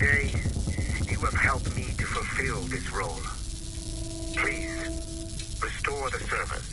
Today, you have helped me to fulfill this role. Please, restore the servers.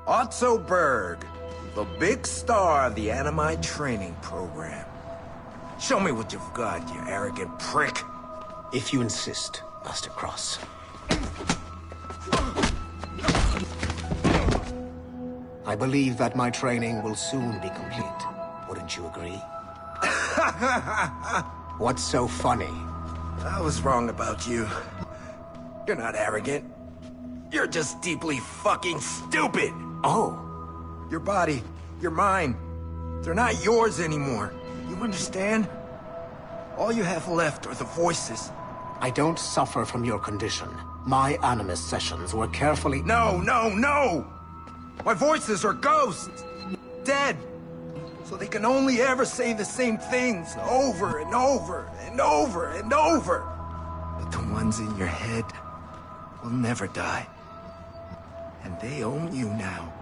Otto Berg, the big star of the Animi training program. Show me what you've got, you arrogant prick. If you insist, Master Cross. I believe that my training will soon be complete. Wouldn't you agree? What's so funny? I was wrong about you. You're not arrogant. You're just deeply fucking stupid! Oh. Your body, your mind, they're not yours anymore. You understand? All you have left are the voices. I don't suffer from your condition. My Animus sessions were carefully— No! My voices are ghosts! Dead! So they can only ever say the same things over and over and over and over. But the ones in your head will never die. And they own you now.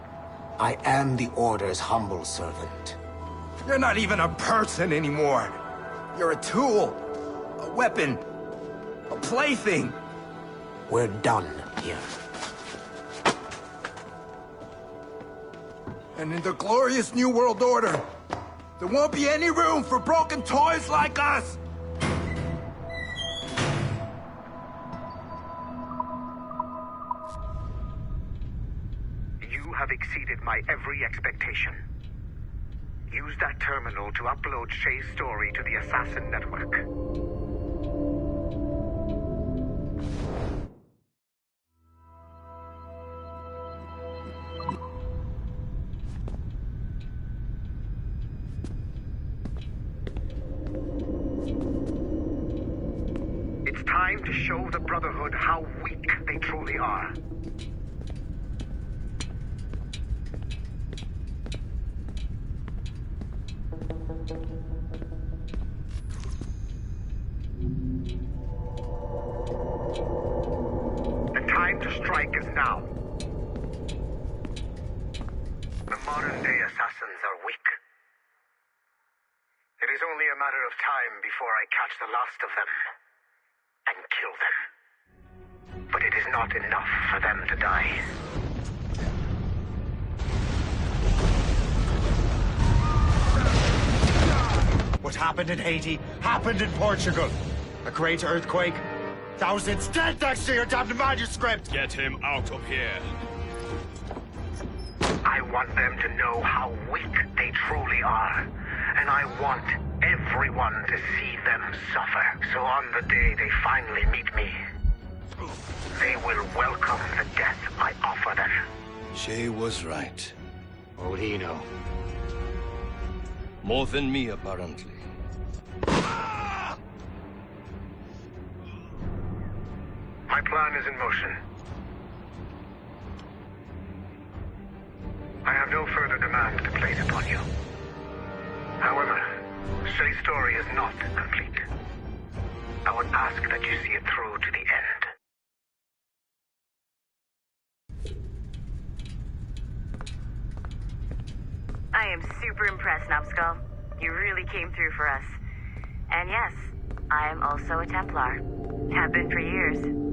I am the Order's humble servant. You're not even a person anymore. You're a tool, a weapon, a plaything. We're done here. And in the glorious New World Order, there won't be any room for broken toys like us! You have exceeded my every expectation. Use that terminal to upload Shay's story to the Assassin Network. It's time to show the Brotherhood how weak they truly are. The time to strike is now. The modern-day assassins are weak. It is only a matter of time before I catch the last of them and kill them. But it is not enough for them to die. What happened in Haiti happened in Portugal. A great earthquake. Thousands dead thanks to your damned manuscript! Get him out of here. I want them to know how weak they truly are. And I want everyone to see them suffer. So on the day they finally meet me, they will welcome the death I offer them. Shay was right. What would he know? More than me, apparently. My plan is in motion. I have no further demands to place upon you. However, Shay's story is not complete. I would ask that you see it through to the end. I am super impressed, Numbskull. You really came through for us. And yes, I am also a Templar. Have been for years.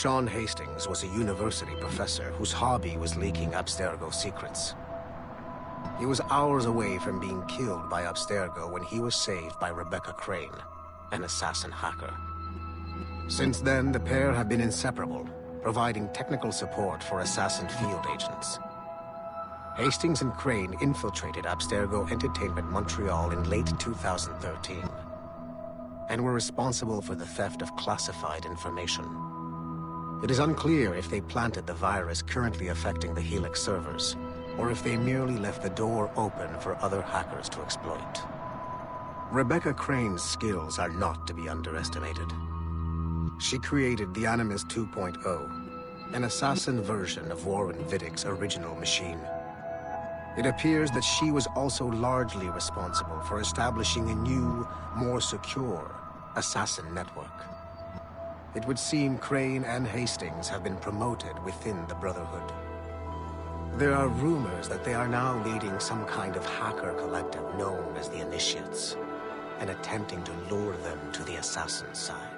Sean Hastings was a university professor whose hobby was leaking Abstergo secrets. He was hours away from being killed by Abstergo when he was saved by Rebecca Crane, an assassin hacker. Since then, the pair have been inseparable, providing technical support for assassin field agents. Hastings and Crane infiltrated Abstergo Entertainment Montreal in late 2013, and were responsible for the theft of classified information. It is unclear if they planted the virus currently affecting the Helix servers, or if they merely left the door open for other hackers to exploit. Rebecca Crane's skills are not to be underestimated. She created the Animus 2.0, an assassin version of Warren Vidick's original machine. It appears that she was also largely responsible for establishing a new, more secure assassin network. It would seem Crane and Hastings have been promoted within the Brotherhood. There are rumors that they are now leading some kind of hacker collective known as the Initiates, and attempting to lure them to the assassin side.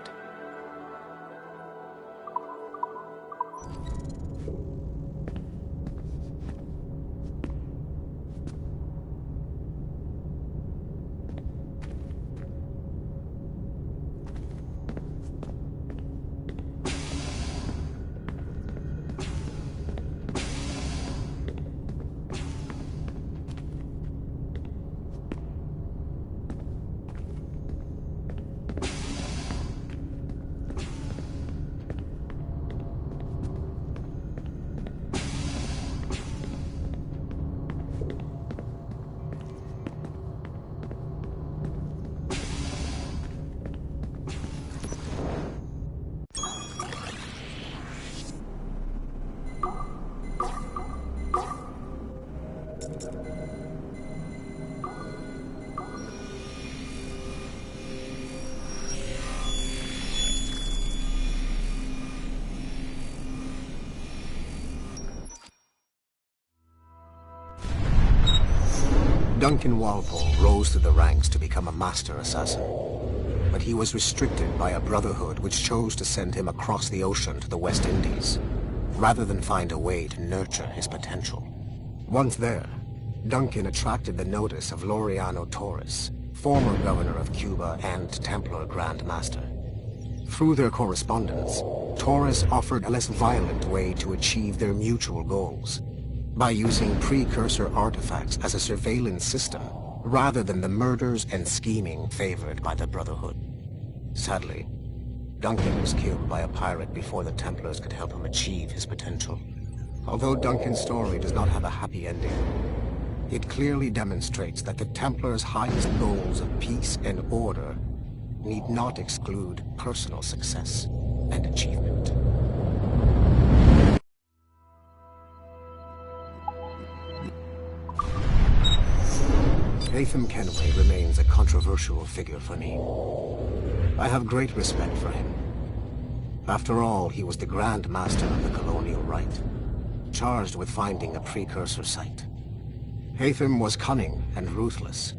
Duncan Walpole rose through the ranks to become a master assassin, but he was restricted by a Brotherhood which chose to send him across the ocean to the West Indies, rather than find a way to nurture his potential. Once there, Duncan attracted the notice of Laureano Torres, former governor of Cuba and Templar Grand Master. Through their correspondence, Torres offered a less violent way to achieve their mutual goals, by using precursor artifacts as a surveillance system, rather than the murders and scheming favored by the Brotherhood. Sadly, Duncan was killed by a pirate before the Templars could help him achieve his potential. Although Duncan's story does not have a happy ending, it clearly demonstrates that the Templars' highest goals of peace and order need not exclude personal success and achievement. Haytham Kenway remains a controversial figure for me. I have great respect for him. After all, he was the Grand Master of the Colonial Rite, charged with finding a precursor site. Haytham was cunning and ruthless,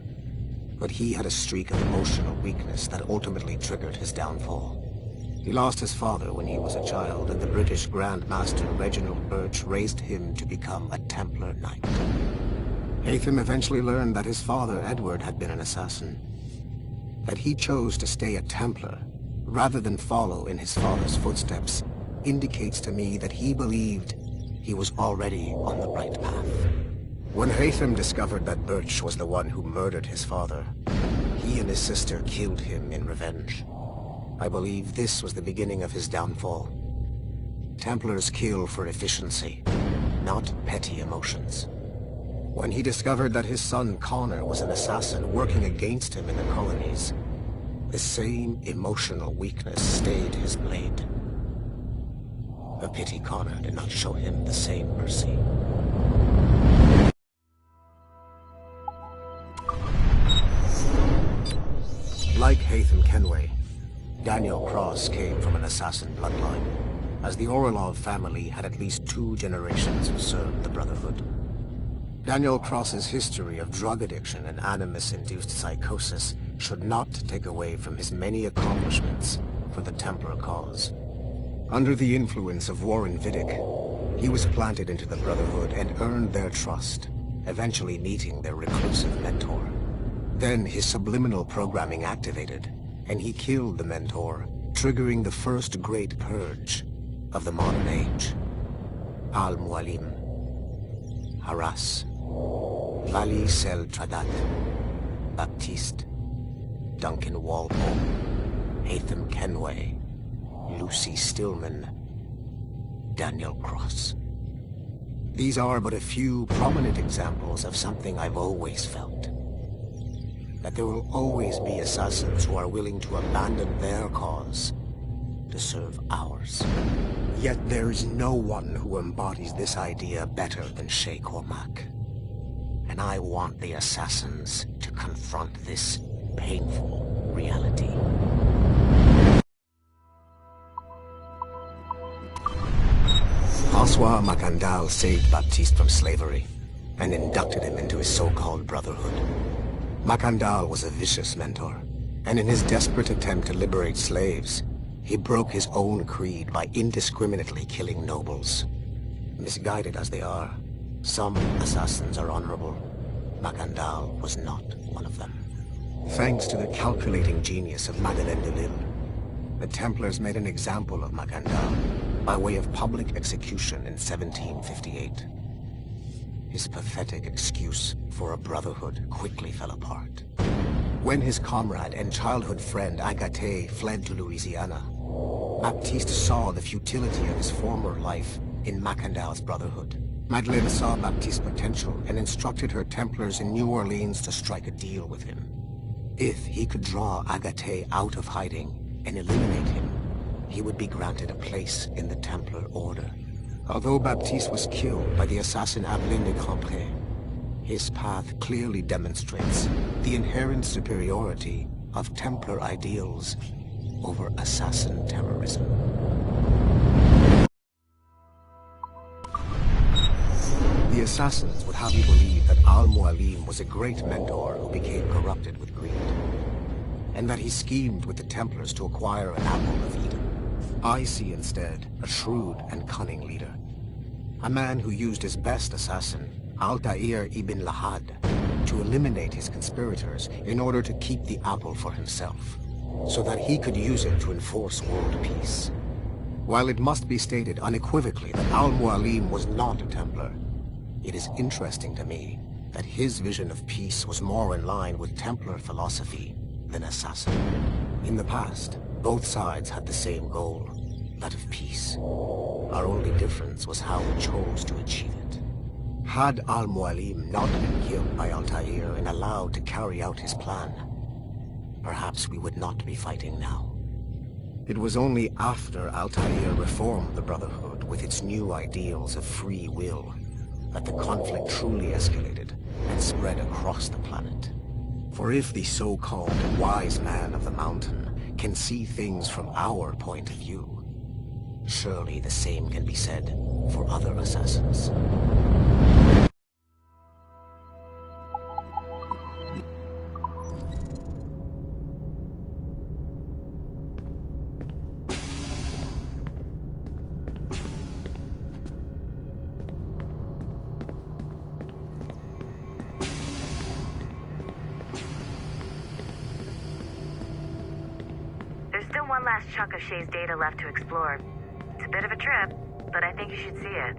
but he had a streak of emotional weakness that ultimately triggered his downfall. He lost his father when he was a child, and the British Grand Master Reginald Birch raised him to become a Templar Knight. Haytham eventually learned that his father, Edward, had been an assassin. That he chose to stay a Templar, rather than follow in his father's footsteps, indicates to me that he believed he was already on the right path. When Haytham discovered that Birch was the one who murdered his father, he and his sister killed him in revenge. I believe this was the beginning of his downfall. Templars kill for efficiency, not petty emotions. When he discovered that his son Connor was an assassin working against him in the colonies, the same emotional weakness stayed his blade. A pity Connor did not show him the same mercy. Like Haytham Kenway, Daniel Cross came from an assassin bloodline, as the Orlov family had at least 2 generations who served the Brotherhood. Daniel Cross's history of drug addiction and Animus-induced psychosis should not take away from his many accomplishments for the Templar cause. Under the influence of Warren Vidick, he was planted into the Brotherhood and earned their trust, eventually meeting their reclusive mentor. Then his subliminal programming activated, and he killed the mentor, triggering the first Great Purge, of the modern age. Al-Mualim, Haras, Vali Sel Tradat, Baptiste, Duncan Walpole, Hatham Kenway, Lucy Stillman, Daniel Cross. These are but a few prominent examples of something I've always felt. That there will always be assassins who are willing to abandon their cause to serve ours. Yet there is no one who embodies this idea better than Shay Cormac. And I want the assassins to confront this painful reality. François Macandal saved Baptiste from slavery and inducted him into his so-called brotherhood. Macandal was a vicious mentor, and in his desperate attempt to liberate slaves, he broke his own creed by indiscriminately killing nobles. Misguided as they are, some assassins are honorable. Macandal was not one of them. Thanks to the calculating genius of Madeleine de Lille, the Templars made an example of Macandal by way of public execution in 1758. His pathetic excuse for a brotherhood quickly fell apart. When his comrade and childhood friend Agathe fled to Louisiana, Baptiste saw the futility of his former life in Macandal's brotherhood. Madeleine saw Baptiste's potential and instructed her Templars in New Orleans to strike a deal with him. If he could draw Agathe out of hiding and eliminate him, he would be granted a place in the Templar Order. Although Baptiste was killed by the assassin Abelin de Cambrai, his path clearly demonstrates the inherent superiority of Templar ideals over assassin terrorism. The assassins would have you believe that Al-Mualim was a great mentor who became corrupted with greed, and that he schemed with the Templars to acquire an apple of Eden. I see instead a shrewd and cunning leader. A man who used his best assassin, Altair ibn Lahad, to eliminate his conspirators in order to keep the apple for himself, so that he could use it to enforce world peace. While it must be stated unequivocally that Al-Mualim was not a Templar, it is interesting to me that his vision of peace was more in line with Templar philosophy than assassin. In the past, both sides had the same goal, that of peace. Our only difference was how we chose to achieve it. Had Al-Mualim not been killed by Altair and allowed to carry out his plan, perhaps we would not be fighting now. It was only after Altair reformed the Brotherhood with its new ideals of free will that the conflict truly escalated and spread across the planet. For if the so-called wise man of the mountain can see things from our point of view, surely the same can be said for other assassins. There's still one last chunk of Shay's data left to explore. It's a bit of a trip, but I think you should see it.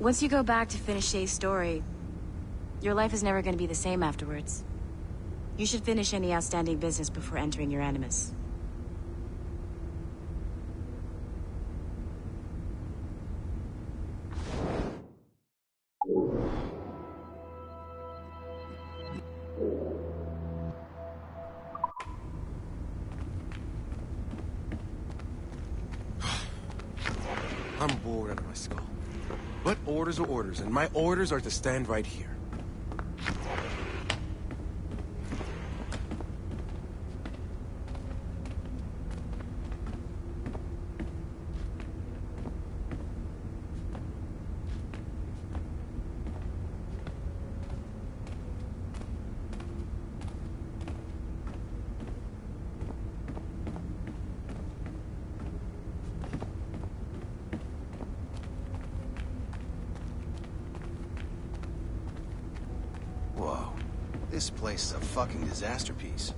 Once you go back to finish Shay's story, your life is never going to be the same afterwards. You should finish any outstanding business before entering your Animus. I'm bored out of my skull. But orders are orders, and my orders are to stand right here. Whoa. This place is a fucking disaster piece.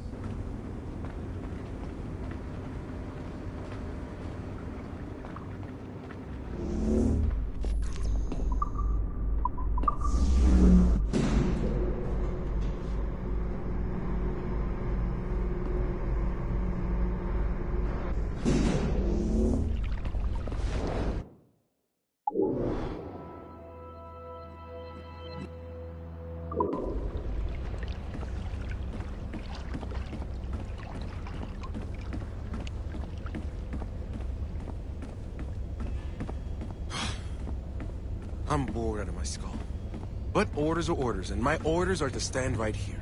I'm bored out of my skull. But orders are orders, and my orders are to stand right here.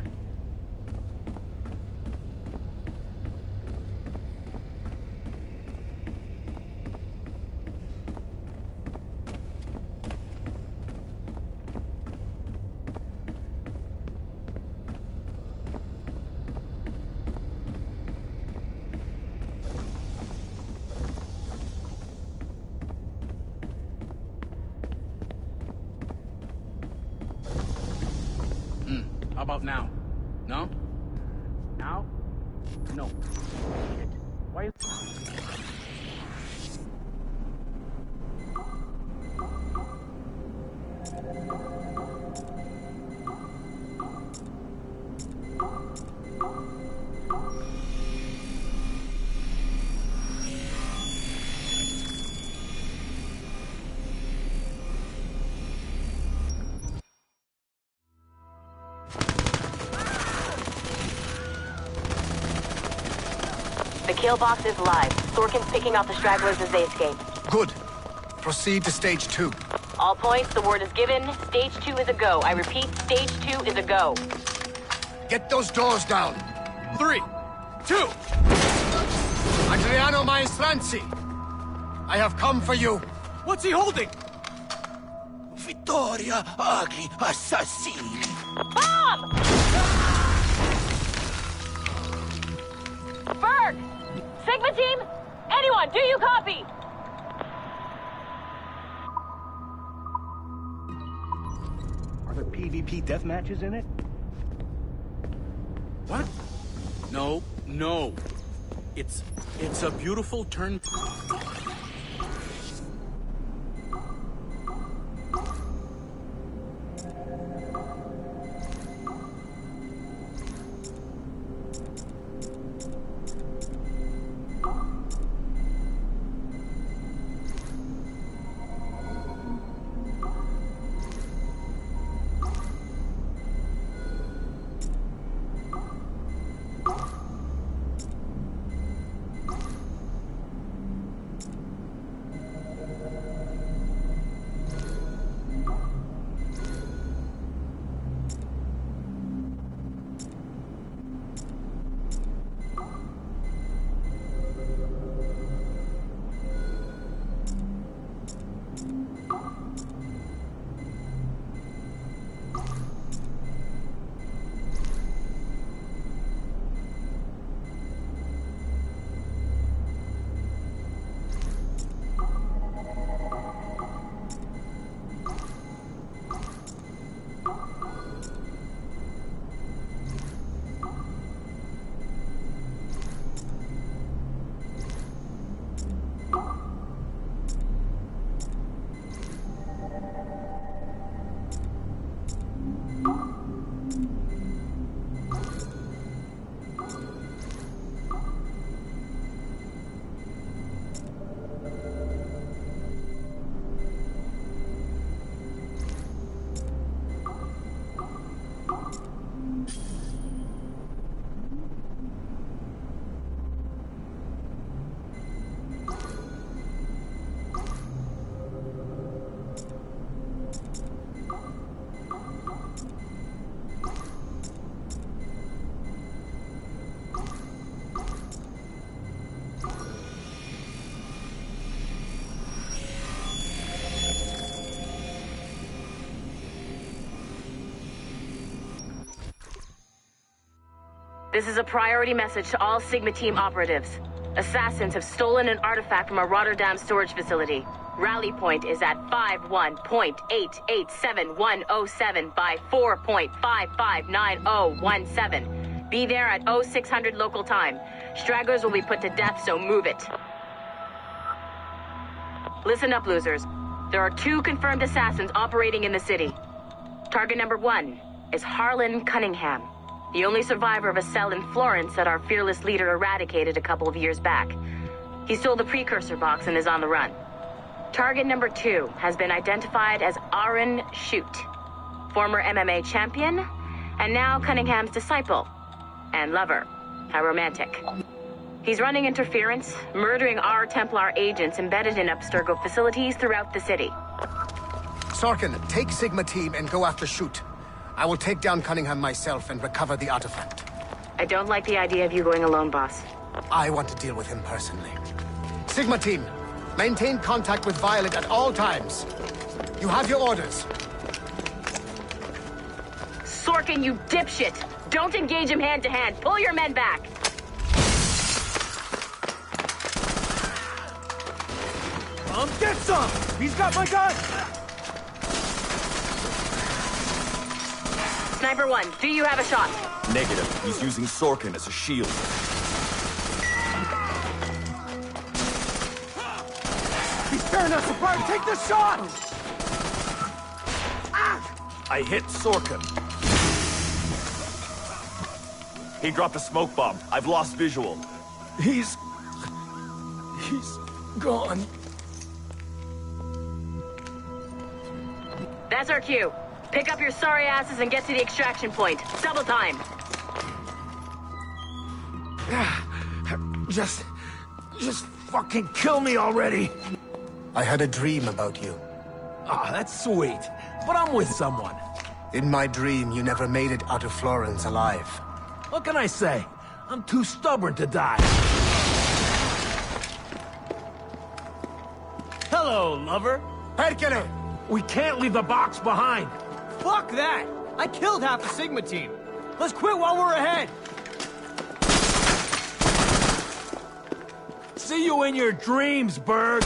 How about now? No? Now? No. Shit. Why? The kill box is live. Sorkin's picking off the stragglers as they escape. Good. Proceed to stage 2. All points, the word is given. Stage 2 is a go. I repeat, stage 2 is a go. Get those doors down. 3, 2. Adriano Maestranzi, I have come for you. What's he holding? Vittoria agli assassini. Bomb! Berg! Sigma team? Anyone, do you copy? Are there PvP death matches in it? What? No, no. It's a beautiful turn. This is a priority message to all Sigma Team operatives. Assassins have stolen an artifact from a Rotterdam storage facility. Rally point is at 51.887107 by 4.559017. Be there at 0600 local time. Stragglers will be put to death, so move it. Listen up, losers. There are 2 confirmed assassins operating in the city. Target number 1 is Harlan Cunningham, the only survivor of a cell in Florence that our fearless leader eradicated a couple of years back. He stole the precursor box and is on the run. Target number 2 has been identified as Aaron Shoot, former MMA champion, and now Cunningham's disciple and lover, a romantic. He's running interference, murdering our Templar agents embedded in Abstergo facilities throughout the city. Sorkin, take Sigma Team and go after Shoot. I will take down Cunningham myself and recover the artifact. I don't like the idea of you going alone, boss. I want to deal with him personally. Sigma Team, maintain contact with Violet at all times. You have your orders. Sorkin, you dipshit! Don't engage him hand-to-hand. Pull your men back! Get some! He's got my gun! Sniper 1, do you have a shot? Negative. He's using Sorkin as a shield. He's tearing us apart! Take the shot! I hit Sorkin. He dropped a smoke bomb. I've lost visual. He's gone. That's our cue. Pick up your sorry asses and get to the extraction point. Double time. Just fucking kill me already. I had a dream about you. Ah, that's sweet. But I'm with someone. In my dream, you never made it out of Florence alive. What can I say? I'm too stubborn to die. Hello, lover. Hercule! We can't leave the box behind. Fuck that! I killed half the Sigma team. Let's quit while we're ahead. See you in your dreams, Berg.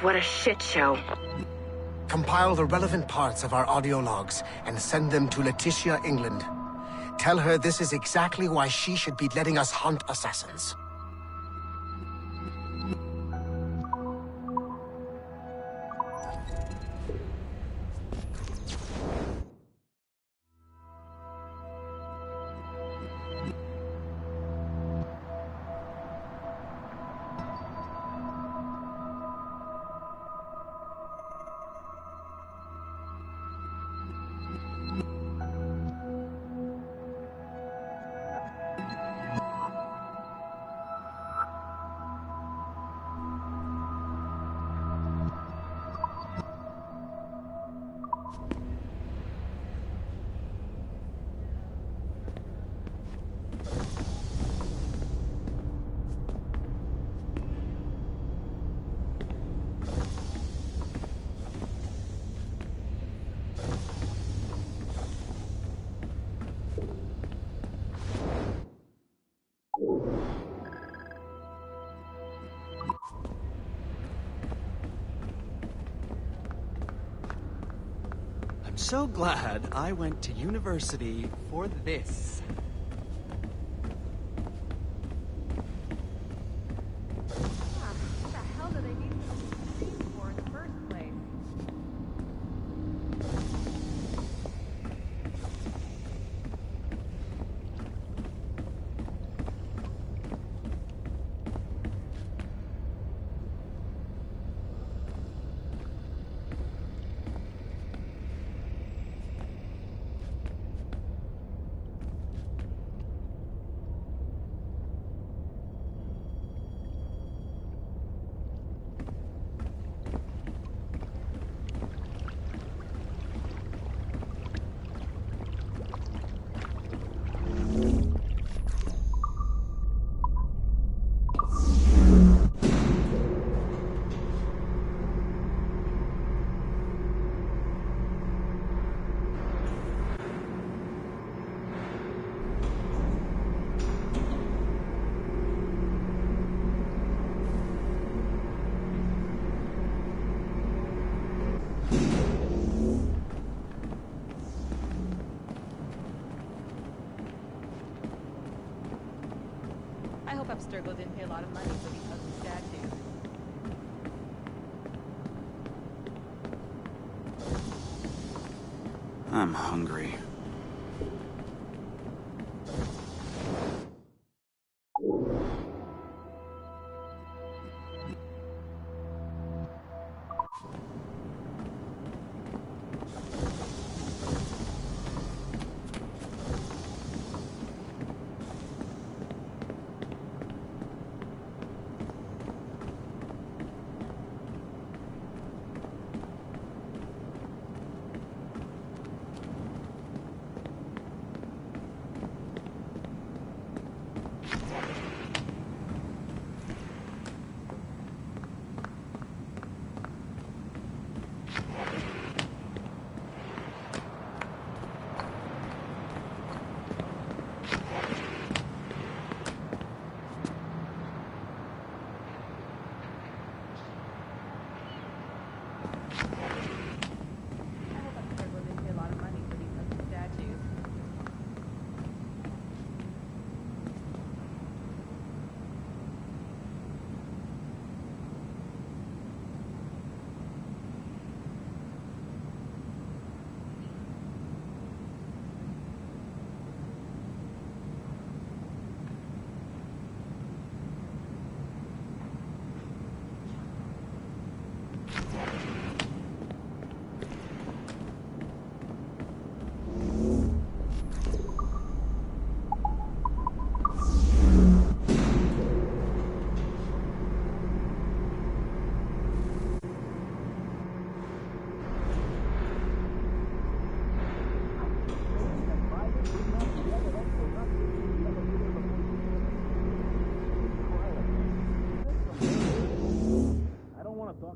What a shit show. Compile the relevant parts of our audio logs and send them to Letitia, England. Tell her this is exactly why she should be letting us hunt assassins. I'm so glad I went to university for this. What the hell do they need these for in the first place? lot of money for these ugly statues. I'm hungry.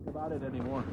About it anymore.